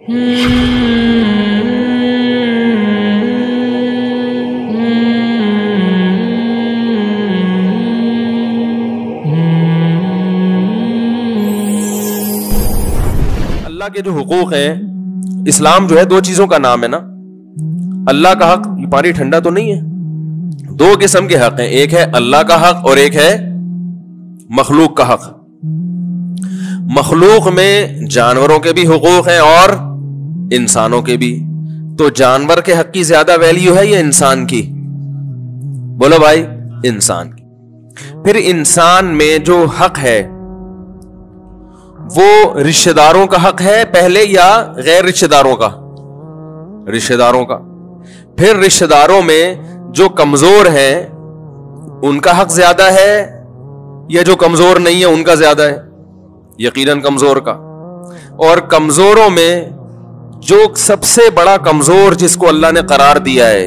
اللہ کے جو حقوق ہیں، اسلام جو ہے دو چیزوں کا نام ہے نا. اللہ کا حق، یہ پانی ٹھنڈا تو نہیں ہے، دو قسم کے حق ہیں، ایک ہے اللہ کا حق اور ایک ہے مخلوق کا حق. مخلوق میں جانوروں کے بھی حقوق ہیں اور انسانوں کے بھی. تو جانور کے حق کی زیادہ ویلیو ہے یا انسان کی؟ بولو بھائی، انسان کی. پھر انسان میں جو حق ہے وہ رشتہ داروں کا حق ہے پہلے یا غیر رشتہ داروں کا؟ رشتہ داروں کا. پھر رشتہ داروں میں جو کمزور ہیں ان کا حق زیادہ ہے یا جو کمزور نہیں ہے ان کا زیادہ ہے؟ یقیناً کمزور کا. اور کمزوروں میں جو سب سے بڑا کمزور جس کو اللہ نے قرار دیا ہے،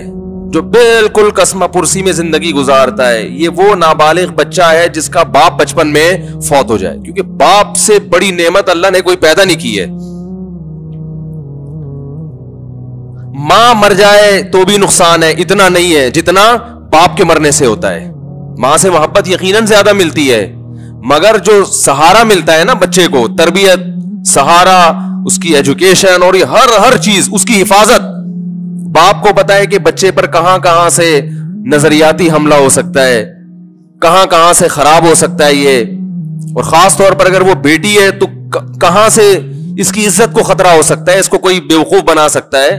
جو بالکل قسمہ پرسی میں زندگی گزارتا ہے، یہ وہ نابالغ بچہ ہے جس کا باپ بچپن میں فوت ہو جائے. کیونکہ باپ سے بڑی نعمت اللہ نے کوئی پیدا نہیں کی ہے. ماں مر جائے تو بھی نقصان ہے، اتنا نہیں ہے جتنا باپ کے مرنے سے ہوتا ہے. ماں سے محبت یقیناً زیادہ ملتی ہے، مگر جو سہارا ملتا ہے نا بچے کو، تربیت، سہارا، اس کی ایجوکیشن اور یہ ہر چیز، اس کی حفاظت، باپ کو پتا ہے کہ بچے پر کہاں کہاں سے نظریاتی حملہ ہو سکتا ہے، کہاں کہاں سے خراب ہو سکتا ہے یہ. اور خاص طور پر اگر وہ بیٹی ہے تو کہاں سے اس کی عزت کو خطرہ ہو سکتا ہے، اس کو کوئی بیوقوف بنا سکتا ہے.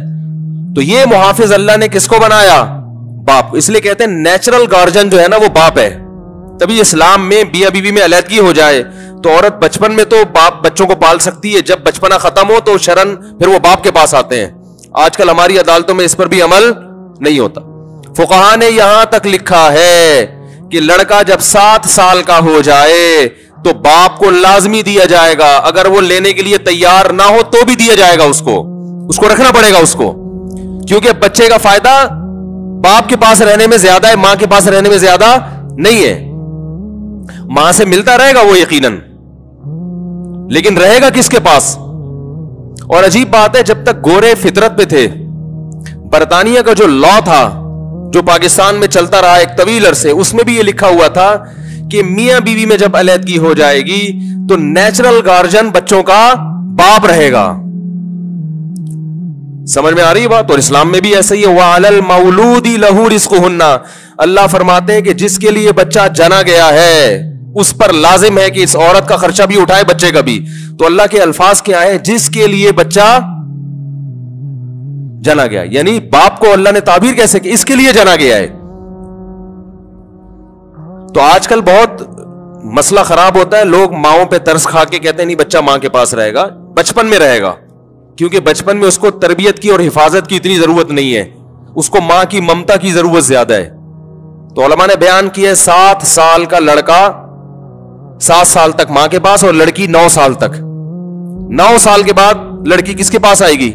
تو یہ محافظ اللہ نے کس کو بنایا؟ باپ. اس لیے کہتے ہیں نیچرل گارجن جو ہے نا وہ باپ ہے. تبھی اسلام میں میاں بیوی میں علیحدگی ہو جائے تو عورت بچپن میں تو باپ بچوں کو پال سکتی ہے، جب بچپنا ختم ہو تو شرن پھر وہ باپ کے پاس آتے ہیں. آج کل ہماری عدالتوں میں اس پر بھی عمل نہیں ہوتا. فقہا نے یہاں تک لکھا ہے کہ لڑکا جب 7 سال کا ہو جائے تو باپ کو لازمی دیا جائے گا، اگر وہ لینے کے لیے تیار نہ ہو تو بھی دیا جائے گا، اس کو رکھنا پڑے گا اس کو. کیونکہ بچے کا فائدہ باپ کے پاس رہنے میں زیادہ ہے، ماں کے پاس رہنے میں زیادہ نہیں ہے. ماں سے ملتا رہے گا وہ یقیناً، لیکن رہے گا کس کے پاس؟ اور عجیب بات ہے، جب تک گورے فطرت پہ تھے، برطانیہ کا جو لا تھا جو پاکستان میں چلتا رہا ایک طویل عرصے، اس میں بھی یہ لکھا ہوا تھا کہ میاں بیوی میں جب علیحدگی ہو جائے گی تو نیچرل گارجن بچوں کا باپ رہے گا. سمجھ میں آ رہی ہے بات؟ اور اسلام میں بھی ایسا ہی ہے. وَعَلَى الْمَوْلُودِ لَهُ رِزْقُهُنَّ. اللہ فرماتے ہیں کہ جس کے لیے بچہ جنا گیا ہے اس پر لازم ہے کہ اس عورت کا خرچہ بھی اٹھائے، بچے کا بھی. تو اللہ کے الفاظ کیا ہے؟ جس کے لیے بچہ جنا گیا، یعنی باپ کو اللہ نے تعبیر کیسے کہ اس کے لیے جنا گیا ہے. تو آج کل بہت مسئلہ خراب ہوتا ہے، لوگ ماؤں پہ ترس کھا کے کہتے ہیں نہیں بچہ ماں کے پاس رہے گا، بچپن میں رہے گا، کیونکہ بچپن میں اس کو تربیت کی اور حفاظت کی اتنی ضرورت نہیں ہے، اس کو ماں کی ممتا کی ضرورت زیادہ ہے. تو علماء نے بیان کیا 7 سال کا لڑکا 7 سال تک ماں کے پاس اور لڑکی 9 سال تک. 9 سال کے بعد لڑکی کس کے پاس آئے گی؟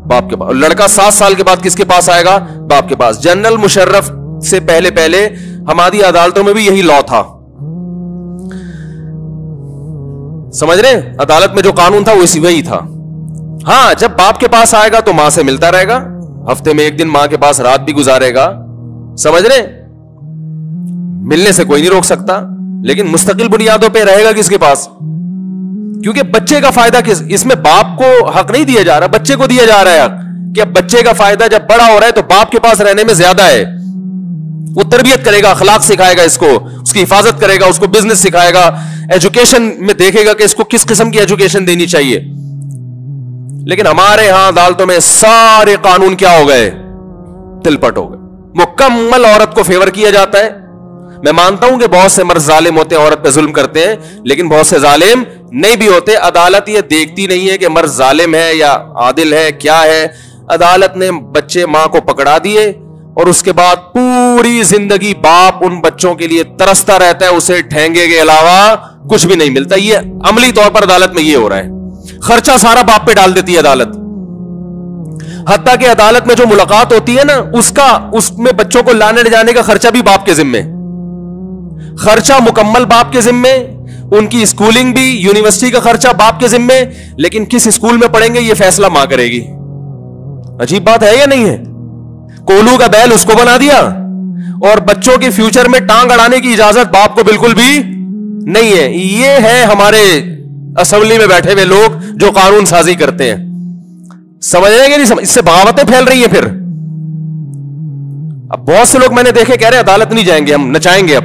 باپ کے پاس. اور لڑکا 7 سال کے بعد کس کے پاس آئے گا؟ باپ کے پاس. جنرل مشرف سے پہلے ہماری عدالتوں میں بھی یہی لا تھا. سمجھ رہے؟ عدالت میں جو قانون تھا وہ وہی تھا. ہاں جب باپ کے پاس آئے گا تو ماں سے ملتا رہے گا، ہفتے میں 1 دن ماں کے پاس رات بھی گزارے گا. سمجھ رہے؟ ملنے سے کوئی نہیں روک سکتا، لیکن مستقل بنیادوں پہ رہے گا کس کے پاس؟ کیونکہ بچے کا فائدہ اس میں باپ کو حق نہیں دیا جا رہا، بچے کو دیا جا رہا ہے حق کہ اب بچے کا فائدہ جب بڑا ہو رہا ہے تو باپ کے پاس رہنے میں زیادہ ہے. وہ تربیت کرے گا، اخلاق سکھائے گا، اس کو اس کی حفاظت کرے گا، اس کو بزنس سکھائے گا، ایجوکیشن میں دیکھے گا کہ اس کو کس قسم کی ایجوکیشن دینی چاہیے. لیکن ہمارے ہاں عدالتوں میں سارے قانون کیا ہو گئے؟ تلپٹ ہو گئے. مکمل عورت کو فیور کیا جاتا ہے. میں مانتا ہوں کہ بہت سے مرد ظالم ہوتے ہیں، عورت پہ ظلم کرتے ہیں، لیکن بہت سے ظالم نہیں بھی ہوتے. عدالت یہ دیکھتی نہیں ہے کہ مرد ظالم ہے یا عادل ہے، کیا ہے. عدالت نے بچے ماں کو پکڑا دیے اور اس کے بعد پوری زندگی باپ ان بچوں کے لیے ترستا رہتا ہے، اسے ٹھینگے کے علاوہ کچھ بھی نہیں ملتا. یہ عملی طور پر عدالت میں یہ ہو رہا ہے. خرچہ سارا باپ پہ ڈال دیتی ہے عدالت. حتیٰ کہ عدالت میں جو ملاقات ہوتی ہے نا اس میں بچوں کو لانے لے جانے کا خرچہ بھی باپ کے ذمے، خرچہ مکمل باپ کے ذمے. ان کی اسکولنگ بھی, یونیورسٹی کا خرچہ باپ کے ذمے, لیکن کس اسکول میں پڑھیں گے یہ فیصلہ ماں کرے گی. عجیب بات ہے یا نہیں ہے؟ کولو کا بیل اس کو بنا دیا, اور بچوں کے فیوچر میں ٹانگ اڑانے کی اجازت باپ کو بالکل بھی نہیں ہے. یہ ہے ہمارے اسمبلی میں بیٹھے ہوئے لوگ جو قانون سازی کرتے ہیں. سمجھ رہے ہیں کہ نہیں؟ اس سے بغاوتیں پھیل رہی ہیں. پھر اب بہت سے لوگ میں نے دیکھے کہہ رہے عدالت نہیں جائیں گے, ہم نچائیں گے. اب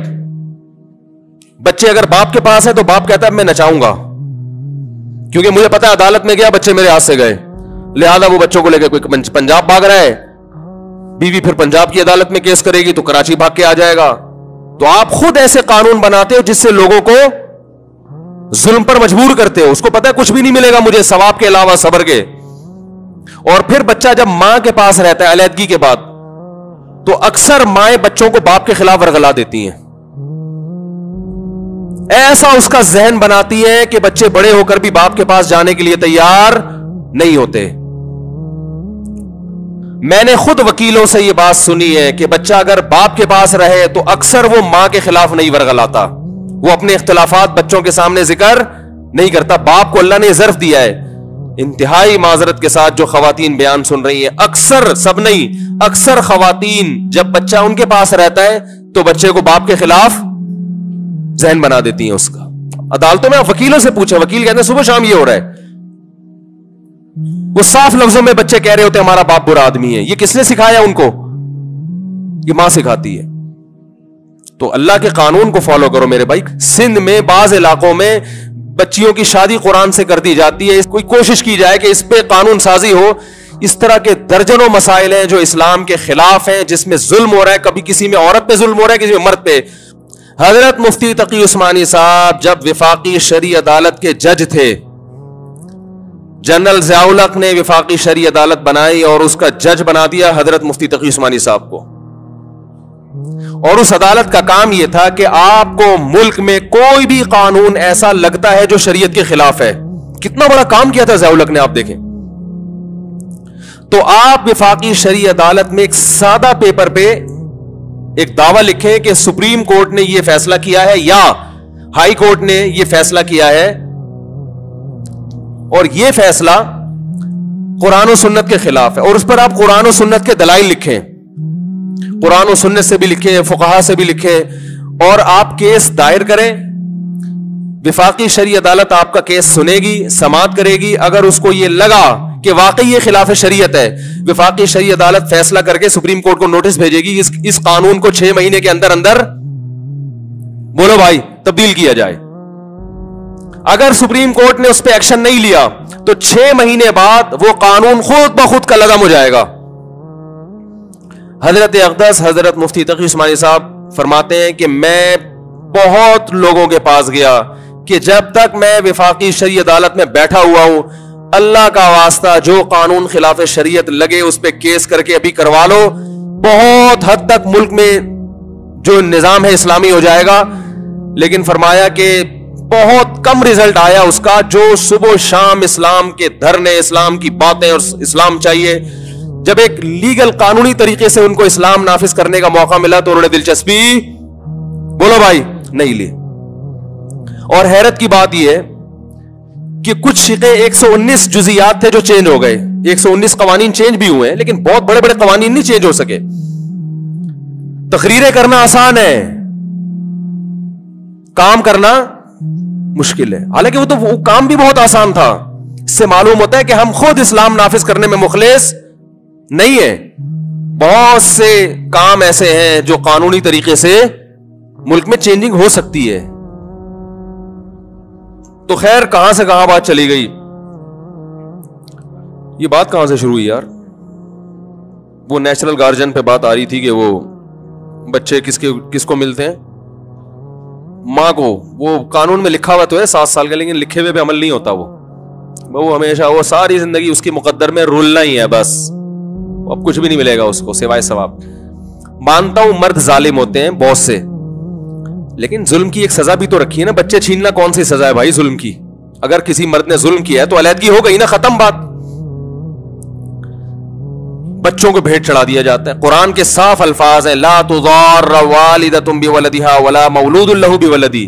بچے اگر باپ کے پاس ہے تو باپ کہتا ہے میں نچاؤں گا, کیونکہ مجھے پتا ہے عدالت میں گیا بچے میرے ہاتھ سے گئے, لہذا وہ بچوں کو لے کے کوئی پنجاب بھاگ رہا ہے, بیوی پھر پنجاب کی عدالت میں کیس کرے گی تو کراچی بھاگ کے آ جائے گا. تو آپ خود ایسے قانون بناتے ہو جس سے لوگوں کو ظلم پر مجبور کرتے ہو. اس کو پتا ہے کچھ بھی نہیں ملے گا مجھے ثواب کے علاوہ صبر کے. اور پھر بچہ جب ماں کے پاس رہتا ہے علیحدگی کے بعد, تو اکثر مائیں بچوں کو باپ کے خلاف ورغلا دیتی ہیں. ایسا اس کا ذہن بناتی ہے کہ بچے بڑے ہو کر بھی باپ کے پاس جانے کے لیے تیار نہیں ہوتے. میں نے خود وکیلوں سے یہ بات سنی ہے کہ بچہ اگر باپ کے پاس رہے تو اکثر وہ ماں کے خلاف نہیں ورغلاتا, وہ اپنے اختلافات بچوں کے سامنے ذکر نہیں کرتا. باپ کو اللہ نے ظرف دیا ہے. انتہائی معذرت کے ساتھ جو خواتین بیان سن رہی ہیں, اکثر, سب نہیں, اکثر خواتین جب بچہ ان کے پاس رہتا ہے تو بچے کو باپ کے خلاف ذہن بنا دیتی ہیں اس کا. عدالتوں میں آپ وکیلوں سے پوچھیں, وکیل کہتے ہیں صبح شام یہ ہو رہا ہے. وہ صاف لفظوں میں بچے کہہ رہے ہوتے ہیں ہمارا باپ برا آدمی ہے. یہ کس نے سکھایا ان کو؟ یہ ماں سکھاتی ہے. تو اللہ کے قانون کو فالو کرو میرے بھائی. سندھ میں بعض علاقوں میں بچیوں کی شادی قرآن سے کر دی جاتی ہے. کوئی کوشش کی جائے کہ اس پہ قانون سازی ہو. اس طرح کے درجنوں مسائل ہیں جو اسلام کے خلاف ہیں, جس میں ظلم ہو رہا ہے. کبھی کسی میں عورت پہ ظلم ہو رہا ہے, کسی میں مرد پہ. حضرت مفتی تقی عثمانی صاحب جب وفاقی شرعی عدالت کے جج تھے, جنرل ضیاء الحق نے وفاقی شرعی عدالت بنائی اور اس کا جج بنا دیا حضرت مفتی تقی عثمانی صاحب کو. اور اس عدالت کا کام یہ تھا کہ آپ کو ملک میں کوئی بھی قانون ایسا لگتا ہے جو شریعت کے خلاف ہے. کتنا بڑا کام کیا تھا ضیاء الحق نے, آپ دیکھیں. تو آپ وفاقی شرعی عدالت میں ایک سادہ پیپر پہ ایک دعویٰ لکھیں کہ سپریم کورٹ نے یہ فیصلہ کیا ہے یا ہائی کورٹ نے یہ فیصلہ کیا ہے, اور یہ فیصلہ قرآن و سنت کے خلاف ہے. اور اس پر آپ قرآن و سنت کے دلائل لکھیں, قرآن و سنت سے بھی لکھیں, فقہا سے بھی لکھیں, اور آپ کیس دائر کریں. وفاقی شرعی عدالت آپ کا کیس سنے گی, سماعت کرے گی. اگر اس کو یہ لگا کہ واقعی یہ خلاف شریعت ہے, وفاقی شرعی عدالت فیصلہ کر کے سپریم کورٹ کو نوٹس بھیجے گی اس قانون کو 6 مہینے کے اندر اندر بولو بھائی تبدیل کیا جائے. اگر سپریم کورٹ نے اس پہ ایکشن نہیں لیا تو 6 مہینے بعد وہ قانون خود بخود کا لگم ہو جائے گا. حضرت اقدس حضرت مفتی تقی عثمانی صاحب فرماتے ہیں کہ میں بہت لوگوں کے پاس گیا کہ جب تک میں وفاقی شرعی عدالت میں بیٹھا ہوا ہوں, اللہ کا واسطہ جو قانون خلاف شریعت لگے اس پہ کیس کر کے ابھی کروا لو. بہت حد تک ملک میں جو نظام ہے اسلامی ہو جائے گا. لیکن فرمایا کہ بہت کم رزلٹ آیا اس کا. جو صبح و شام اسلام کے دھرنے, اسلام کی باتیں اور اسلام چاہیے, جب ایک لیگل قانونی طریقے سے ان کو اسلام نافذ کرنے کا موقع ملا تو انہوں نے دلچسپی بولو بھائی نہیں لی. اور حیرت کی بات یہ ہے کہ کچھ شقے 119 جزیات تھے جو چینج ہو گئے. 119 قوانین چینج بھی ہوئے ہیں, لیکن بہت بڑے بڑے قوانین نہیں چینج ہو سکے. تقریریں کرنا آسان ہے, کام کرنا مشکل ہے. حالانکہ وہ کام بھی بہت آسان تھا. اس سے معلوم ہوتا ہے کہ ہم خود اسلام نافذ کرنے میں مخلص نہیں ہیں. بہت سے کام ایسے ہیں جو قانونی طریقے سے ملک میں چینجنگ ہو سکتی ہے. تو خیر کہاں سے کہاں بات چلی گئی, یہ بات کہاں سے شروع ہوئی یار؟ وہ نیچرل گارجن پہ بات آ رہی تھی کہ وہ بچے کس کو ملتے ہیں, ماں کو. وہ قانون میں لکھا ہوا تو ہے 7 سال کا, لیکن لکھے ہوئے پہ عمل نہیں ہوتا. وہ ہمیشہ وہ ساری زندگی اس کی مقدر میں رولنا ہی ہے بس. اب کچھ بھی نہیں ملے گا اس کو سوائے ثواب. مانتا ہوں مرد ظالم ہوتے ہیں بہت سے, لیکن ظلم کی ایک سزا بھی تو رکھی ہے نا. بچے چھیننا کون سی سزا ہے بھائی ظلم کی؟ اگر کسی مرد نے ظلم کیا ہے تو علیحدگی ہو گئی نا, ختم بات. بچوں کو بھیٹ چڑھا دیا جاتا ہے. قرآن کے صاف الفاظ ہیں, لا تضار والدۃ بولدہا ولا مولود لہ بولدی.